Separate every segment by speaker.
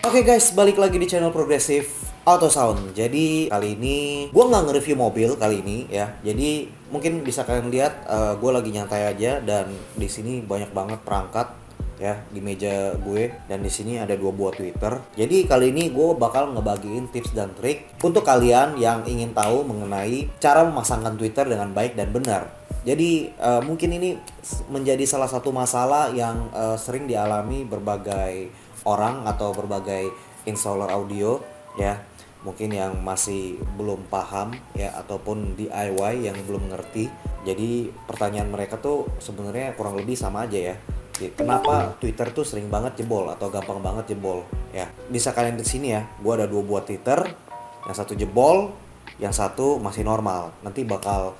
Speaker 1: Oke guys, balik lagi di channel Progresif Auto Sound. Jadi kali ini gue nggak nge-review mobil kali ini ya. Jadi mungkin bisa kalian lihat gue lagi nyantai aja dan di sini banyak banget perangkat ya di meja gue, dan di sini ada dua buah Twitter. Jadi kali ini gue bakal ngebagiin tips dan trik untuk kalian yang ingin tahu mengenai cara memasangkan Twitter dengan baik dan benar. Jadi mungkin ini menjadi salah satu masalah yang sering dialami berbagai orang atau berbagai installer audio ya, mungkin yang masih belum paham ya, ataupun DIY yang belum ngerti. Jadi pertanyaan mereka tuh sebenarnya kurang lebih sama aja ya. Jadi, kenapa Twitter tuh sering banget jebol atau gampang banget jebol ya? Bisa kalian di sini ya, gua ada dua buah Twitter, yang satu jebol, yang satu masih normal. Nanti bakal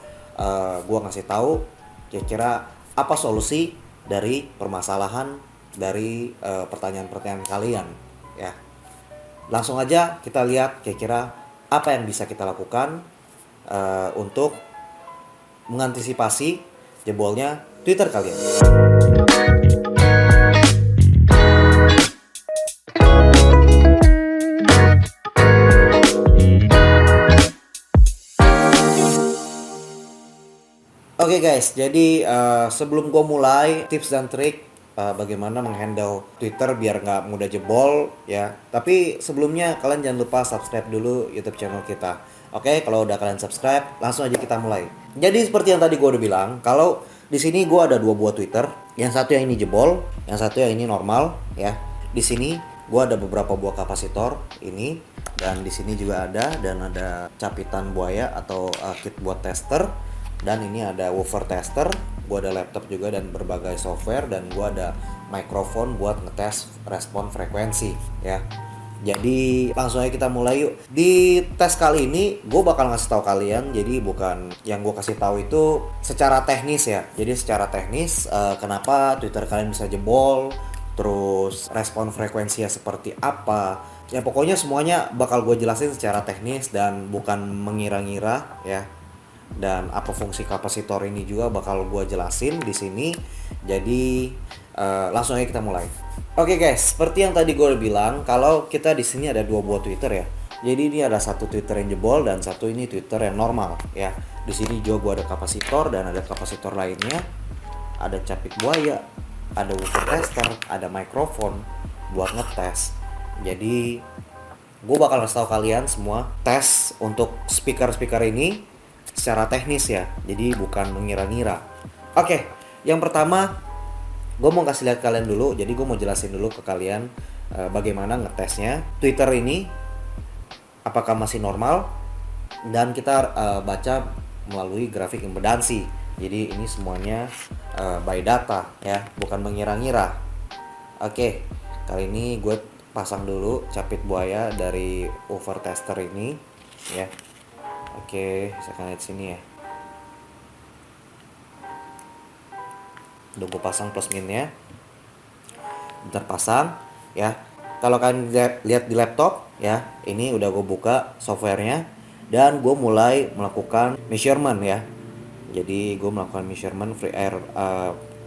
Speaker 1: gua ngasih tahu kira-kira apa solusi dari permasalahan dari pertanyaan-pertanyaan kalian ya. Langsung aja kita lihat kira-kira apa yang bisa kita lakukan untuk mengantisipasi jebolnya Twitter kalian. Oke guys, jadi sebelum gue mulai tips dan trik bagaimana menghandle Twitter biar nggak mudah jebol ya. Tapi sebelumnya kalian jangan lupa subscribe dulu YouTube channel kita. Oke, kalau udah kalian subscribe, langsung aja kita mulai. Jadi seperti yang tadi gue udah bilang, kalau di sini gue ada dua buah Twitter, yang satu yang ini jebol, yang satu yang ini normal ya. Di sini gue ada beberapa buah kapasitor ini, dan di sini juga ada, dan ada capitan buaya atau kit buat tester. Dan ini ada woofer tester, gue ada laptop juga dan berbagai software, dan gue ada mikrofon buat ngetes respon frekuensi ya. Jadi langsung aja kita mulai yuk. Di tes kali ini gue bakal ngasih tahu kalian, jadi bukan yang gue kasih tahu itu secara teknis ya. Jadi secara teknis kenapa Twitter kalian bisa jebol, terus respon frekuensinya seperti apa. Ya pokoknya semuanya bakal gue jelasin secara teknis dan bukan mengira-ngira ya. Dan apa fungsi kapasitor ini juga bakal gue jelasin di sini. Jadi langsung aja kita mulai. Oke guys, seperti yang tadi gue bilang, kalau kita di sini ada dua buah Twitter ya. Jadi ini ada satu Twitter yang jebol dan satu ini Twitter yang normal ya. Di sini juga gue ada kapasitor dan ada kapasitor lainnya. Ada capit buaya, ada woofer tester, ada mikrofon buat ngetes. Jadi gue bakal kasih tahu kalian semua tes untuk speaker ini secara teknis ya, jadi bukan mengira-ngira. Oke, yang pertama gue mau kasih lihat kalian dulu. Jadi gue mau jelasin dulu ke kalian bagaimana ngetesnya Twitter ini apakah masih normal, dan kita baca melalui grafik impedansi. Jadi ini semuanya by data ya, bukan mengira-ngira. Oke, kali ini gue pasang dulu capit buaya dari woofer tester ini ya. Oke, saya akan lihat sini ya. Udah gue pasang plus minnya. Bentar pasang ya. Kalau kalian lihat di laptop ya, ini udah gue buka softwarenya dan gue mulai melakukan measurement ya. Jadi gue melakukan measurement free air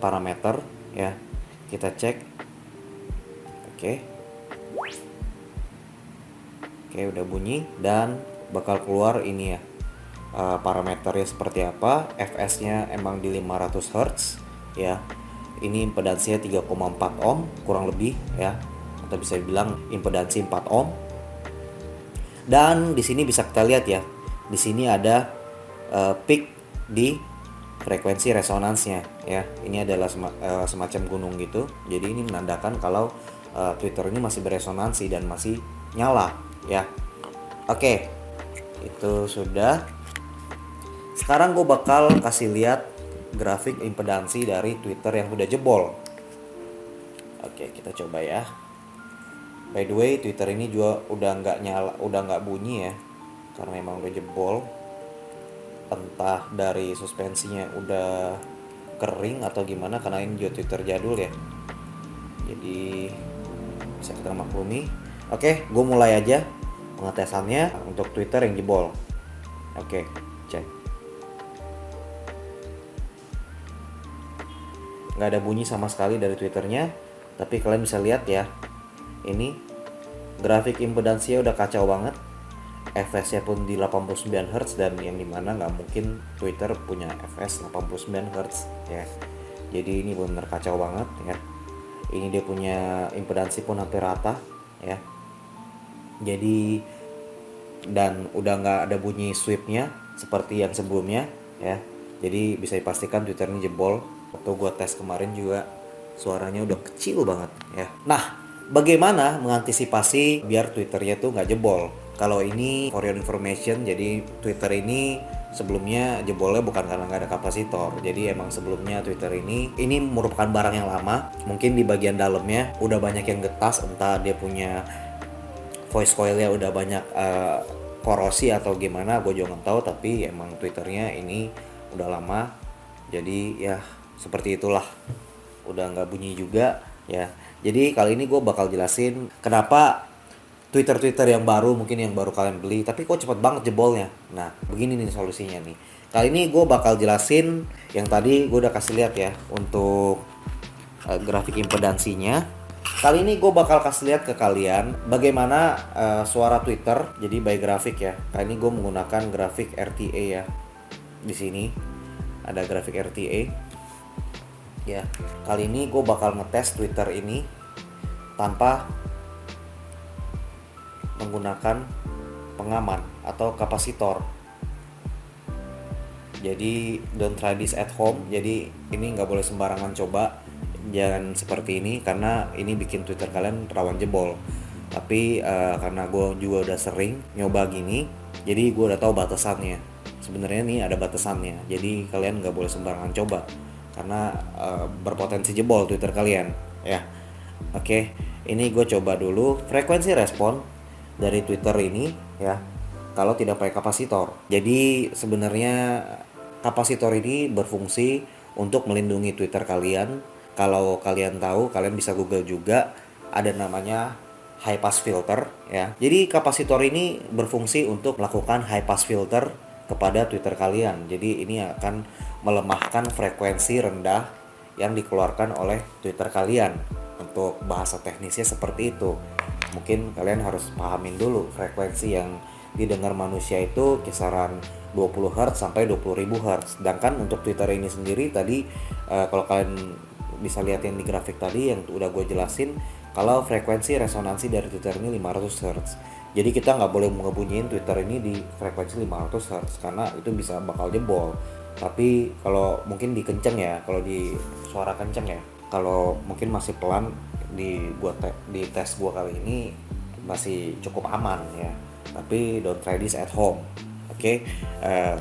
Speaker 1: parameter ya. Kita cek. Oke. Oke, udah bunyi dan bakal keluar ini ya, parameternya seperti apa. fs-nya emang di 500 Hz ya. Ini impedansinya 3,4 ohm kurang lebih ya, atau bisa dibilang impedansi 4 ohm. Dan di sini bisa kita lihat ya, di sini ada peak di frekuensi resonansnya ya. Ini adalah semacam gunung gitu. Jadi ini menandakan kalau Twitter ini masih beresonansi dan masih nyala ya. Oke, itu sudah. Sekarang gue bakal kasih lihat grafik impedansi dari Twitter yang udah jebol. Oke, kita coba ya. By the way, Twitter ini juga udah nggak nyala, udah nggak bunyi ya, karena emang udah jebol. Entah dari suspensinya udah kering atau gimana, karena ini juga Twitter jadul ya. Jadi bisa kita maklumi. Oke, gue mulai aja pengetesannya untuk Twitter yang jebol. Oke, cek. Nggak ada bunyi sama sekali dari Twitternya, tapi kalian bisa lihat ya, ini grafik impedansinya udah kacau banget, fps-nya pun di 89 Hz, dan yang dimana nggak mungkin Twitter punya fps 89 Hz ya. Jadi ini benar kacau banget ya. Ini dia punya impedansi pun hampir rata ya. Jadi dan udah nggak ada bunyi sweepnya seperti yang sebelumnya ya. Jadi bisa dipastikan Twitter ini jebol. Waktu gua tes kemarin juga suaranya udah kecil banget ya. Nah, bagaimana mengantisipasi biar Twitternya tuh nggak jebol? Kalau ini for your information, jadi Twitter ini sebelumnya jebolnya bukan karena nggak ada kapasitor. Jadi emang sebelumnya Twitter ini merupakan barang yang lama. Mungkin di bagian dalamnya udah banyak yang getas, entah dia punya voice coilnya udah banyak korosi atau gimana, gue juga nggak tahu. Tapi emang Twitternya ini udah lama, jadi ya seperti itulah, udah nggak bunyi juga ya. Jadi kali ini gue bakal jelasin kenapa Twitter yang baru, mungkin yang baru kalian beli tapi kok cepet banget jebolnya. Nah begini nih solusinya nih. Kali ini gue bakal jelasin yang tadi gue udah kasih lihat ya untuk grafik impedansinya. Kali ini gue bakal kasih lihat ke kalian bagaimana suara Twitter jadi by grafik ya. Kali ini gue menggunakan grafik RTA ya. Di sini ada grafik RTA ya. Kali ini gue bakal ngetes Twitter ini tanpa menggunakan pengaman atau kapasitor. Jadi don't try this at home. Jadi ini nggak boleh sembarangan coba, jangan seperti ini karena ini bikin Twitter kalian rawan jebol. Tapi karena gue juga udah sering nyoba gini, jadi gue udah tahu batasannya. Sebenarnya nih ada batasannya, jadi kalian nggak boleh sembarangan coba karena berpotensi jebol Twitter kalian ya. Oke, ini gue coba dulu frekuensi respon dari Twitter ini ya, kalau tidak pakai kapasitor. Jadi sebenarnya kapasitor ini berfungsi untuk melindungi Twitter kalian. Kalau kalian tahu, kalian bisa Google juga, ada namanya high pass filter ya. Jadi kapasitor ini berfungsi untuk melakukan high pass filter kepada Twitter kalian. Jadi ini akan melemahkan frekuensi rendah yang dikeluarkan oleh Twitter kalian. Untuk bahasa teknisnya seperti itu. Mungkin kalian harus pahamin dulu frekuensi yang didengar manusia itu kisaran 20 Hz sampai 20.000 Hz. Sedangkan untuk Twitter ini sendiri tadi kalau kalian bisa lihat yang di grafik tadi yang udah gue jelasin, kalau frekuensi resonansi dari Twitter ini 500 Hz. Jadi kita nggak boleh ngebunyiin Twitter ini di frekuensi 500 Hz karena itu bisa bakal jebol. Tapi kalau mungkin di kenceng ya, kalau di suara kenceng ya. Kalau mungkin masih pelan di tes gua kali ini masih cukup aman ya. Tapi don't try this at home. Oke.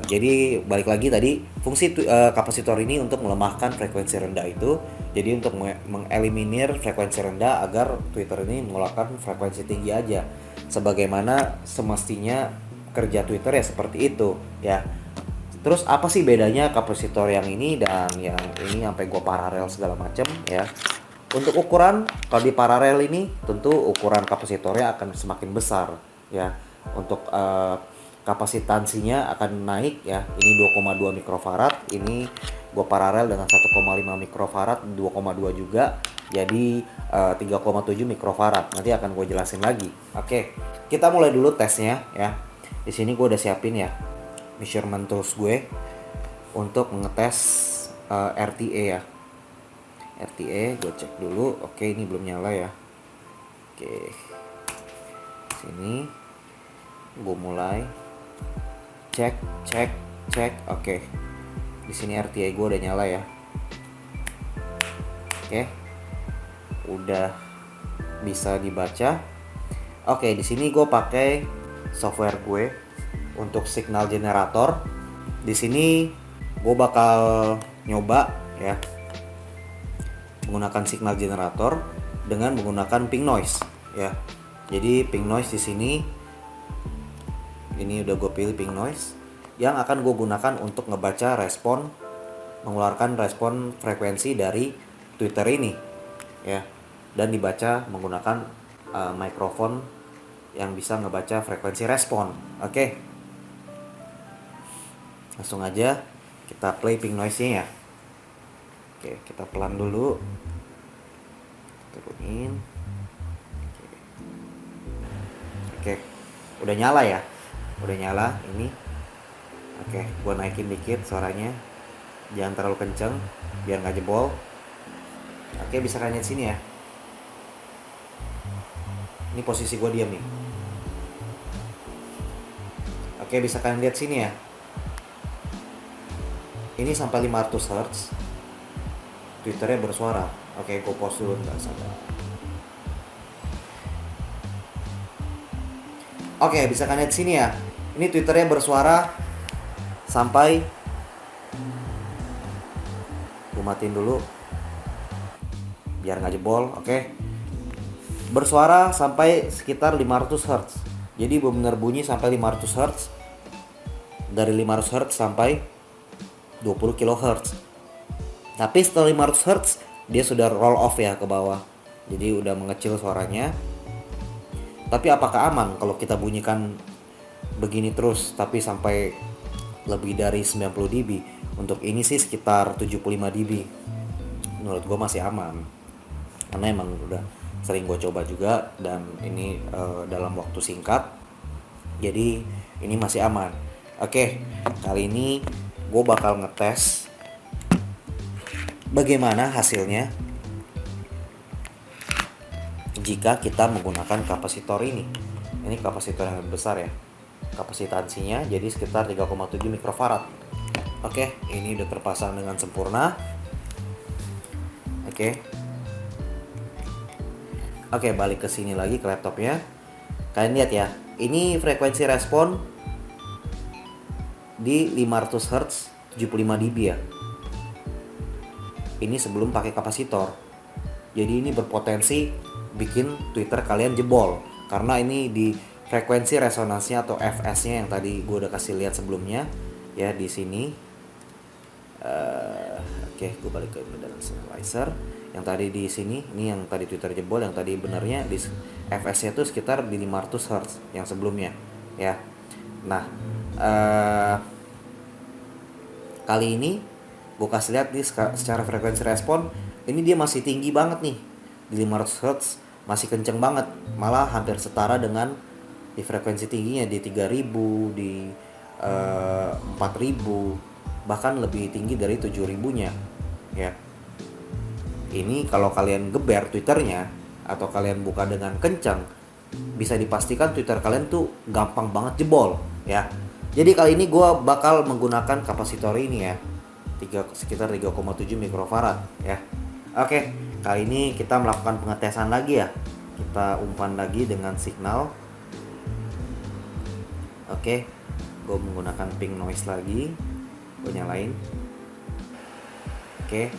Speaker 1: Jadi balik lagi tadi, fungsi kapasitor ini untuk melemahkan frekuensi rendah itu. Jadi untuk mengeliminir frekuensi rendah agar Twitter ini mengeluarkan frekuensi tinggi aja. Sebagaimana semestinya kerja Twitter ya seperti itu ya. Terus apa sih bedanya kapasitor yang ini dan yang ini sampai gue paralel segala macam ya. Untuk ukuran, kalau di paralel ini tentu ukuran kapasitornya akan semakin besar ya. Untuk kapasitansinya akan naik ya. Ini 2,2 mikrofarad, ini gue paralel dengan 1,5 mikrofarad, 2,2 juga. Jadi 3,7 mikrofarad. Nanti akan gue jelasin lagi. Oke, kita mulai dulu tesnya ya. Di sini gue udah siapin ya measurement tools gue untuk mengetes RTA ya. RTA gue cek dulu. Oke, ini belum nyala ya. Oke, sini gue mulai cek. Oke, di sini RTA gue udah nyala ya. Oke, udah bisa dibaca. Oke, di sini gue pakai software gue untuk signal generator. Di sini gue bakal nyoba ya menggunakan signal generator dengan menggunakan pink noise ya. Jadi pink noise di sini ini udah gue pilih pink noise yang akan gue gunakan untuk ngebaca respon, mengeluarkan respon frekuensi dari Twitter ini ya, dan dibaca menggunakan mikrofon yang bisa ngebaca frekuensi respon. Oke. Langsung aja kita play pink noise-nya ya. Oke, kita pelan dulu. Turunin. Oke. Oke, udah nyala ya, udah nyala ini. Oke, gua naikin dikit suaranya, jangan terlalu kenceng biar nggak jebol. Oke, bisa kalian lihat sini ya, ini posisi gua diam nih. Oke, bisa kalian lihat sini ya, ini sampai 500 Hz Twitternya bersuara. Oke, gue pause dulu nggak sabar. Oke, bisa kalian lihat sini ya, ini Twitternya bersuara sampai, gue matiin dulu biar nggak jebol. Oke, bersuara sampai sekitar 500 Hz. Jadi benar bunyi sampai 500 Hz. Dari 500 Hz sampai 20 kHz. Tapi setelah 500 Hz dia sudah roll off ya ke bawah. Jadi udah mengecil suaranya. Tapi apakah aman kalau kita bunyikan begini terus tapi sampai lebih dari 90 dB? Untuk ini sih sekitar 75 dB. Menurut gue masih aman. Karena emang udah sering gue coba juga dan ini dalam waktu singkat. Jadi ini masih aman. Oke, kali ini gue bakal ngetes bagaimana hasilnya jika kita menggunakan kapasitor ini. Ini kapasitor yang besar ya. Kapasitansinya jadi sekitar 3,7 mikrofarad. Oke, ini udah terpasang dengan sempurna. Oke. Oke, balik ke sini lagi ke laptopnya. Kalian lihat ya, ini frekuensi respon di 500 Hz 75 dB ya. Ini sebelum pakai kapasitor. Jadi ini berpotensi bikin Twitter kalian jebol karena ini di frekuensi resonansinya atau fs-nya yang tadi gue udah kasih lihat sebelumnya ya di sini. Oke, gue balik ke impedansi analyzer. Yang tadi di sini, ini yang tadi Twitter jebol, yang tadi benarnya di fs-nya itu sekitar di 500 Hz yang sebelumnya ya. Nah, kali ini gue kasih lihat nih secara frekuensi respon, ini dia masih tinggi banget nih di 500 Hz, masih kenceng banget, malah hampir setara dengan di frekuensi tingginya di 3000, di 4000, bahkan lebih tinggi dari 7000-nya ya. Ini kalau kalian geber Twitternya atau kalian buka dengan kencang, bisa dipastikan Twitter kalian tuh gampang banget jebol ya. Jadi kali ini gue bakal menggunakan kapasitor ini ya, sekitar 3,7 mikrofarad ya. Oke, kali ini kita melakukan pengetesan lagi ya. Kita umpan lagi dengan signal. Oke, gue menggunakan pink noise lagi. Gue nyalain. Oke,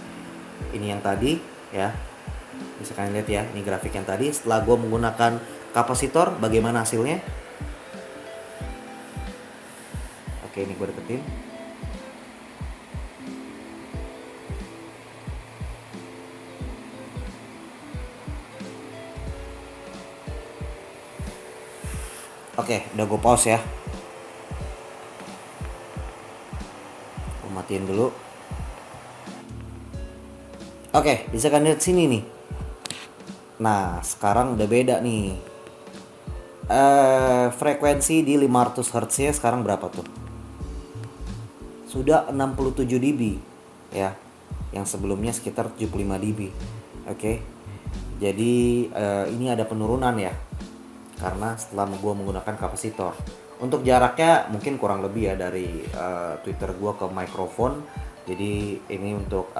Speaker 1: ini yang tadi ya. Bisa kalian lihat ya, ini grafik yang tadi. Setelah gue menggunakan kapasitor, bagaimana hasilnya? Oke, ini gue deketin. Oke, udah gue pause ya. Gue matiin dulu. Oke, bisa kan lihat sini nih. Nah, sekarang udah beda nih. Frekuensi di 500 Hz nya sekarang berapa tuh? Sudah 67 dB ya. Yang sebelumnya sekitar 75 dB. Oke. Jadi ini ada penurunan ya. Karena setelah gue menggunakan kapasitor. Untuk jaraknya mungkin kurang lebih ya dari Twitter gue ke mikrofon. Jadi ini untuk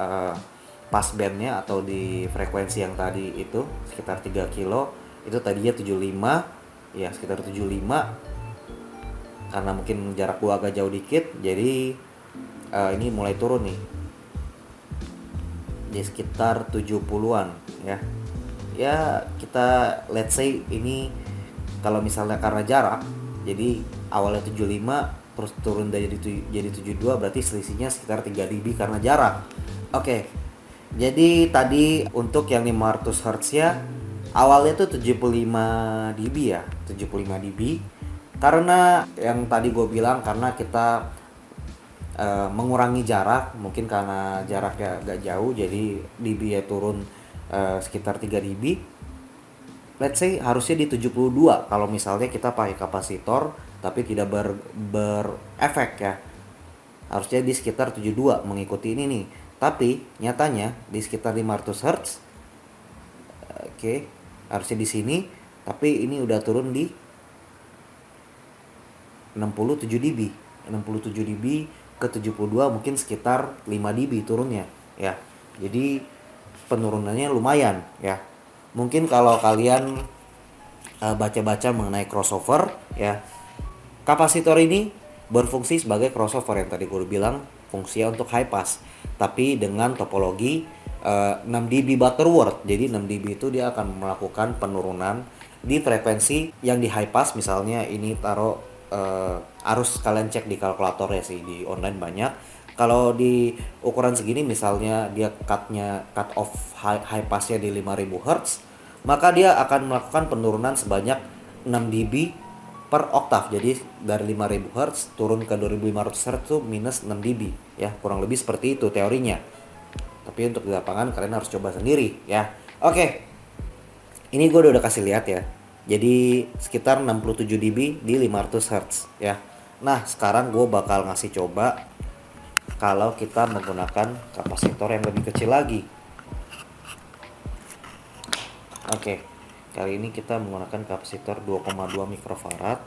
Speaker 1: passbandnya atau di frekuensi yang tadi itu sekitar 3 kilo, itu tadinya 75 ya, sekitar 75. Karena mungkin jarak gua agak jauh dikit, jadi ini mulai turun nih di sekitar 70-an ya. Ya kita let's say ini kalau misalnya karena jarak, jadi awalnya 75 terus turun jadi 72, berarti selisihnya sekitar 3 dB karena jarak. Oke. Jadi tadi untuk yang 500 Hz ya, awalnya tuh 75 dB ya, 75 dB. Karena yang tadi gue bilang, karena kita mengurangi jarak, mungkin karena jaraknya agak jauh, jadi dB-nya turun sekitar 3 dB. let's say harusnya di 72 kalau misalnya kita pakai kapasitor tapi tidak berefek ya. Harusnya di sekitar 72 mengikuti ini nih. Tapi nyatanya di sekitar 500 Hz. Oke, harusnya di sini, tapi ini udah turun di 67 dB. 67 dB ke 72 mungkin sekitar 5 dB turunnya ya. Jadi penurunannya lumayan ya. Mungkin kalau kalian baca-baca mengenai crossover ya, kapasitor ini berfungsi sebagai crossover yang tadi gue bilang fungsinya untuk high pass tapi dengan topologi 6 dB Butterworth. Jadi 6 dB itu dia akan melakukan penurunan di frekuensi yang di high pass. Misalnya ini taruh harus kalian cek di kalkulator ya sih, di online banyak. Kalau di ukuran segini misalnya dia cut off high passnya di 5000 Hz, maka dia akan melakukan penurunan sebanyak 6 dB per oktav. Jadi dari 5000 Hz turun ke 2500 Hz itu minus 6 dB ya, kurang lebih seperti itu teorinya. Tapi untuk di lapangan kalian harus coba sendiri ya. Oke, ini gue udah kasih lihat ya. Jadi sekitar 67 dB di 500 Hz ya. Nah sekarang gue bakal ngasih coba kalau kita menggunakan kapasitor yang lebih kecil lagi. Oke, kali ini kita menggunakan kapasitor 2,2 mikrofarad.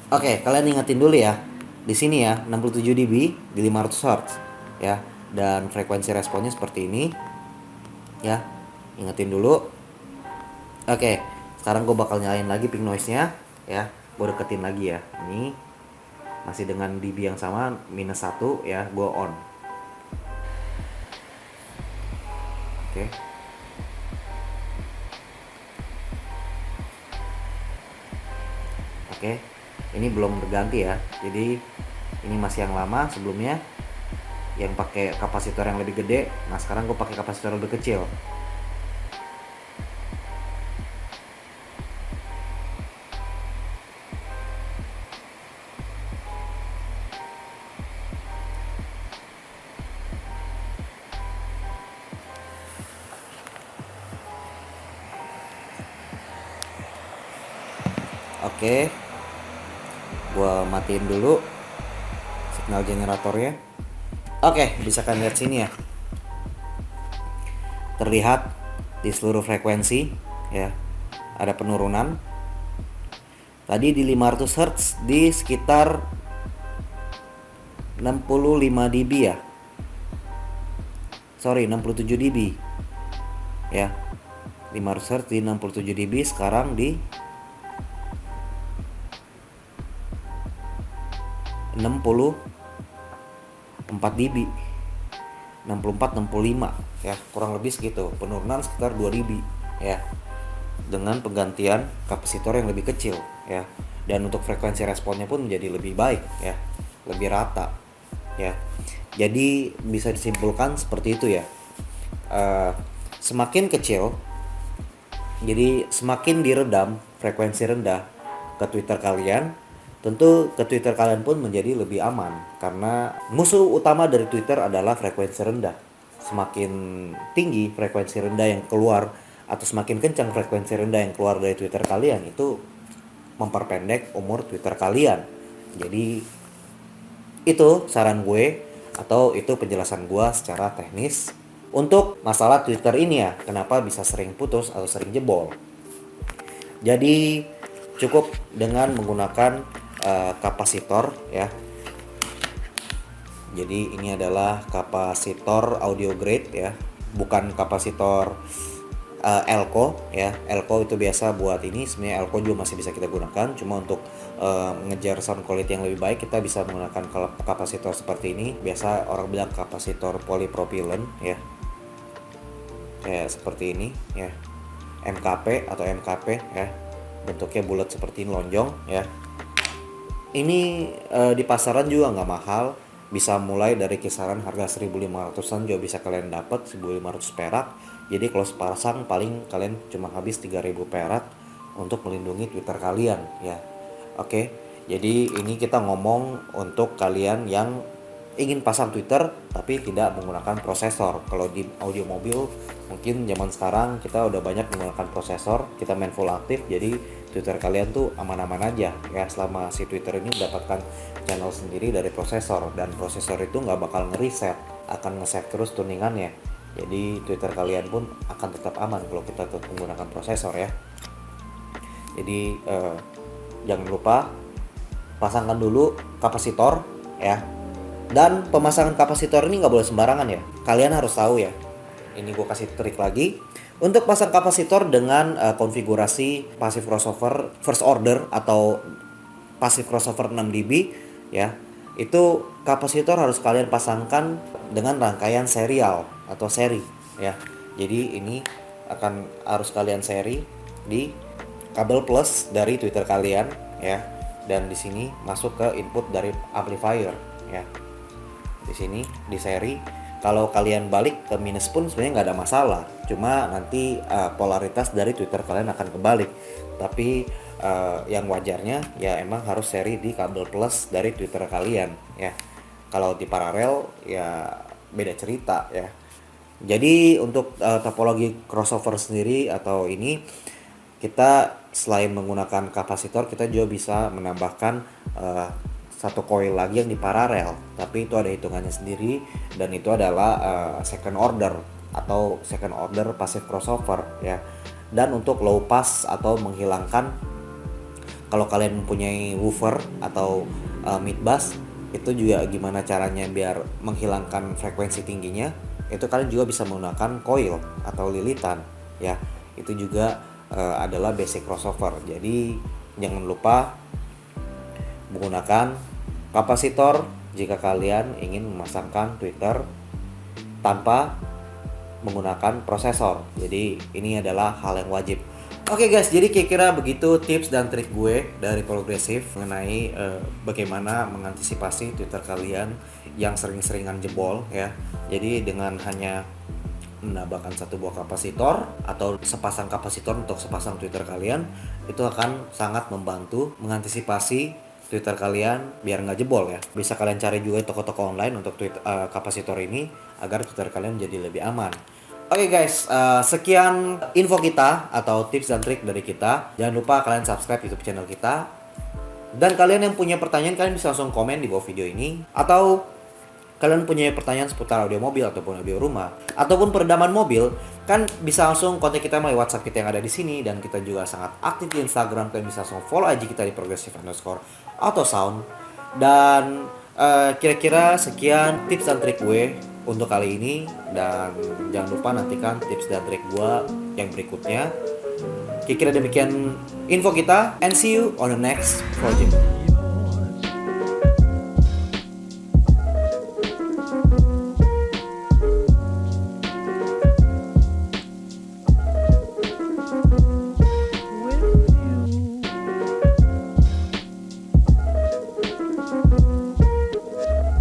Speaker 1: Oke, kalian ingetin dulu ya. Di sini ya, 67 dB di 500 Hz ya. Dan frekuensi responnya seperti ini. Ya. Ingetin dulu. Oke, sekarang gue bakal nyalain lagi pink noise-nya ya. Gue deketin lagi ya. Ini masih dengan dB yang sama, minus 1 ya, gue on. Oke. Oke. Ini belum berganti ya. Jadi ini masih yang lama sebelumnya yang pakai kapasitor yang lebih gede. Nah, sekarang gue pakai kapasitor lebih kecil. Oke, gua matiin dulu signal generatornya. Oke, bisa kalian lihat sini ya, terlihat di seluruh frekuensi ya ada penurunan. Tadi di 500 Hz di sekitar 65 dB ya, sorry 67 dB ya. 500 Hz di 67 dB, sekarang di 64 dB, 64 65 ya, kurang lebih segitu, penurunan sekitar 2 dB ya, dengan penggantian kapasitor yang lebih kecil ya. Dan untuk frekuensi responnya pun menjadi lebih baik ya, lebih rata ya. Jadi bisa disimpulkan seperti itu ya. Semakin kecil, jadi semakin diredam frekuensi rendah ke Twitter kalian, tentu ke Twitter kalian pun menjadi lebih aman, karena musuh utama dari Twitter adalah frekuensi rendah. Semakin tinggi frekuensi rendah yang keluar atau semakin kencang frekuensi rendah yang keluar dari Twitter kalian, itu memperpendek umur Twitter kalian. Jadi itu saran gue atau itu penjelasan gue secara teknis untuk masalah Twitter ini ya, kenapa bisa sering putus atau sering jebol. Jadi cukup dengan menggunakan kapasitor ya. Jadi ini adalah kapasitor audio grade ya, bukan kapasitor Elco ya. Elco itu biasa buat ini, sebenarnya Elco juga masih bisa kita gunakan, cuma untuk mengejar sound quality yang lebih baik kita bisa menggunakan kapasitor seperti ini. Biasa orang bilang kapasitor polypropylene ya, kayak seperti ini ya, MKP atau MKP ya, bentuknya bulat seperti ini, lonjong ya. Ini di pasaran juga nggak mahal, bisa mulai dari kisaran harga 1.500-an juga bisa kalian dapat, 1.500 perak. Jadi kalau sepasang paling kalian cuma habis 3.000 perak untuk melindungi Twitter kalian ya. Oke, jadi ini kita ngomong untuk kalian yang ingin pasang Twitter tapi tidak menggunakan prosesor. Kalau di audio mobil mungkin zaman sekarang kita udah banyak menggunakan prosesor, kita main full aktif, jadi Twitter kalian tuh aman-aman aja ya selama si Twitter ini mendapatkan channel sendiri dari prosesor, dan prosesor itu nggak bakal ngereset, akan nge-save terus tuningannya. Jadi Twitter kalian pun akan tetap aman kalau kita tetap menggunakan prosesor ya. Jadi jangan lupa pasangkan dulu kapasitor ya. Dan pemasangan kapasitor ini nggak boleh sembarangan ya. Kalian harus tahu ya. Ini gue kasih trik lagi. Untuk pasang kapasitor dengan konfigurasi passive crossover first order atau passive crossover 6 dB ya. Itu kapasitor harus kalian pasangkan dengan rangkaian serial atau seri ya. Jadi ini harus kalian seri di kabel plus dari Twitter kalian ya. Dan di sini masuk ke input dari amplifier ya. Di sini di seri, kalau kalian balik ke minus pun sebenarnya nggak ada masalah, cuma nanti polaritas dari Twitter kalian akan kebalik. Tapi yang wajarnya ya emang harus seri di kabel plus dari Twitter kalian ya. Kalau di paralel ya beda cerita ya. Jadi untuk topologi crossover sendiri atau ini, kita selain menggunakan kapasitor, kita juga bisa menambahkan satu coil lagi yang di paralel, tapi itu ada hitungannya sendiri, dan itu adalah second order atau second order passive crossover ya. Dan untuk low pass atau menghilangkan, kalau kalian mempunyai woofer atau mid bass, itu juga gimana caranya biar menghilangkan frekuensi tingginya, itu kalian juga bisa menggunakan coil atau lilitan ya. Itu juga adalah basic crossover. Jadi jangan lupa menggunakan kapasitor jika kalian ingin memasangkan Twitter tanpa menggunakan prosesor. Jadi ini adalah hal yang wajib. Oke guys, jadi kira-kira begitu tips dan trik gue dari Progressive mengenai bagaimana mengantisipasi Twitter kalian yang sering-seringan jebol ya. Jadi dengan hanya menambahkan satu buah kapasitor atau sepasang kapasitor untuk sepasang Twitter kalian, itu akan sangat membantu mengantisipasi Twitter kalian biar nggak jebol ya. Bisa kalian cari juga toko-toko online untuk kapasitor ini agar Twitter kalian jadi lebih aman. Oke guys, sekian info kita atau tips dan trik dari kita. Jangan lupa kalian subscribe YouTube channel kita. Dan kalian yang punya pertanyaan, kalian bisa langsung komen di bawah video ini. Atau kalian punya pertanyaan seputar audio mobil ataupun audio rumah ataupun peredaman mobil, kan bisa langsung kontak kita melalui WhatsApp kita yang ada di sini. Dan kita juga sangat aktif di Instagram, kalian bisa langsung follow IG kita di progressive_autosound. Dan kira-kira sekian tips dan trik gue untuk kali ini, dan jangan lupa nantikan tips dan trik gue yang berikutnya. Kira-kira demikian info kita, and see you on the next project.